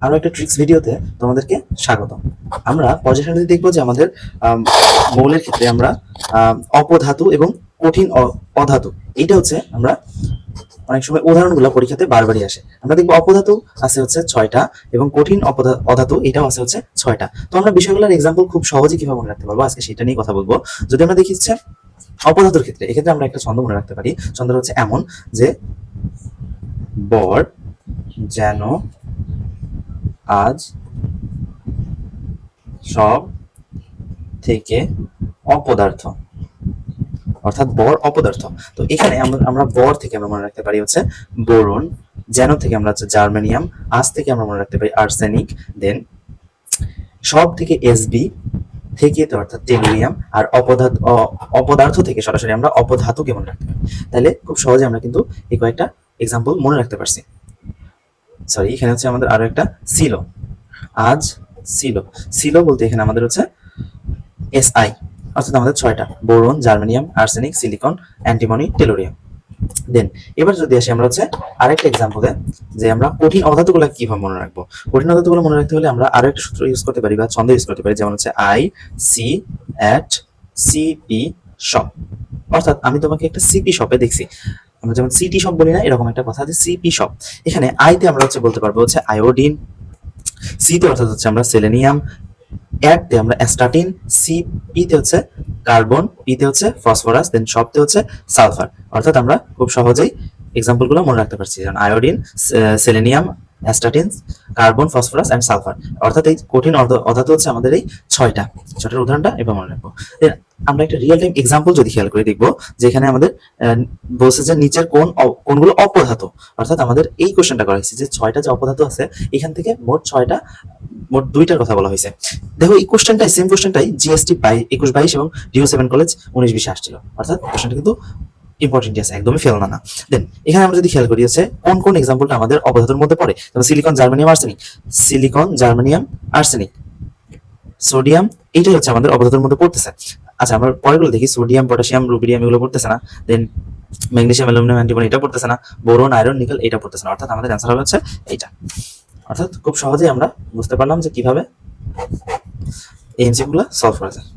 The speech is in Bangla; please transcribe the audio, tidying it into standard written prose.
আরো একটা ট্রিক্স ভিডিওতে তোমাদেরকে স্বাগত। আমরা পর্যায় সারণীতে দেখবো যে আমাদের মৌলের ক্ষেত্রে আমরা অপধাতু এবং কঠিন অধাতু, এইটা হচ্ছে আমরা অনেক সময় উদাহরণগুলো পরীক্ষাতে বারবারই আসে। আমরা দেখবো অপধাতু আছে হচ্ছে 6টা এবং কঠিন অধাতু এটাও আছে হচ্ছে 6টা। তো আমরা বিষয়গুলোর এক্সাম্পল খুব সহজে কিভাবে মনে রাখতে পারবো আজকে সেটা নিয়ে কথা বলবো। যদি আমরা দেখি হচ্ছে অপধাতুর ক্ষেত্রে, এক্ষেত্রে আমরা একটা ছন্দ মনে রাখতে পারি। ছন্দটা হচ্ছে এমন যে বর যেন আজ সব থেকে অপদার্থ, অর্থাৎ বর অপদার্থ। তো এখানে আমরা বর থেকে আমরা মনে রাখতে পারি হচ্ছে বোরন, যেন থেকে আমরা হচ্ছে জার্মেনিয়াম, আজ থেকে আমরা মনে রাখতে পারি আর্সেনিক, দেন সব থেকে এসবি থেকে তো অর্থাৎ টেলুরিয়াম, আর অপদার্থ থেকে সরাসরি আমরা অপধাতুকে মনে রাখতে পারি। তাহলে খুব সহজে আমরা কিন্তু এই কয়েকটা এক্সাম্পল মনে রাখতে পারছি। সরি, এখানে হচ্ছে আমাদের আরো একটা ছিল, আজ ছিল। ছিল বলতে এখানে আমাদের হচ্ছে এসআই, অর্থাৎ আমাদের 6টা: boron, germanium, arsenic, silicon, antimony, tellurium. Then এবার যদি আসি আমরা হচ্ছে আরেকটা এক্সাম্পলে, যে আমরা কঠিন অধাতুগুলো কিভাবে মনে রাখবো। কঠিন অধাতুগুলো মনে রাখতে হলে আমরা আরো একটা সূত্র ইউজ করতে পারি বা ছন্দ ইউজ করতে পারি, যেমন হচ্ছে I see at CP shop. অর্থাৎ আমি তোমাকে একটা সিপি শপে দেখছি, আমরা যেমন সিটি শপ বলি না, এরকম একটা কথা আছে সিপি শপ। এখানে আইতে আমরা হচ্ছে বলতে পারবো হচ্ছে আয়োডিন, সিতে অর্থাৎ হচ্ছে আমরা সেলেনিয়াম, অ্যাডতে আমরা অ্যাস্টাটিন, সি পিতে হচ্ছে কার্বন, পিতে হচ্ছে ফসফরাস, দেন শপতে হচ্ছে সালফার। অর্থাৎ আমরা খুব সহজেই এক্সাম্পলগুলো মনে রাখতে পারছি, যেমন iodine, selenium, astatine, carbon, phosphorus and sulphur. অর্থাৎ এই কঠিন অধাতু হচ্ছে আমাদের এই 6টার উদাহরণটা এবার মনে রাখবো। আমরা একটা রিয়েল টাইম এক্সাম্পল যদি খেয়াল করে দেখবো, যেখানে আমাদের বলছে যে নিচের কোনগুলো অপধাতু। অর্থাৎ আমাদের এই কোশ্চেনটা করা হয়েছে যে 6টা যে অপধাতু আছে, এখান থেকে মোট 2টার কথা বলা হয়েছে। দেখো এই কোশ্চেনটাই, সেম কোশ্চেনটাই জিএসটি 21-22 এবং ডিও7 কলেজ 19-20 আসছিল। অর্থাৎ কোশ্চেনটা কিন্তু ইম্পর্টেন্ট আছে, একদমই ফেল না। দেন এখানে আমরা যদি খেয়াল করি হচ্ছে কোন কোন এক্সাম্পলটা আমাদের অপধাতুর মধ্যে পড়ে, যেমন silicon, germanium, arsenic, silicon, germanium, arsenic, sodium, এইটাই হচ্ছে আমাদের অপধাতুর মধ্যে পড়তেছে। আচ্ছা, আমরা পরেরগুলো দেখি, সোডিয়াম, পটাশিয়াম, রুবিডিয়াম এগুলো পড়তেছে না। দেন ম্যাগনেসিয়াম, অ্যালুমিনিয়াম, অ্যান্টিমনি এটা পড়তেছে না। বোরন, আয়রন, নিকেল এটা পড়তেছে না। অর্থাৎ আমাদের অ্যান্সার হবে হচ্ছে এইটা। অর্থাৎ খুব সহজেই আমরা বুঝতে পারলাম যে কিভাবে এই এমসিকিউ গুলো সলভ করা যায়।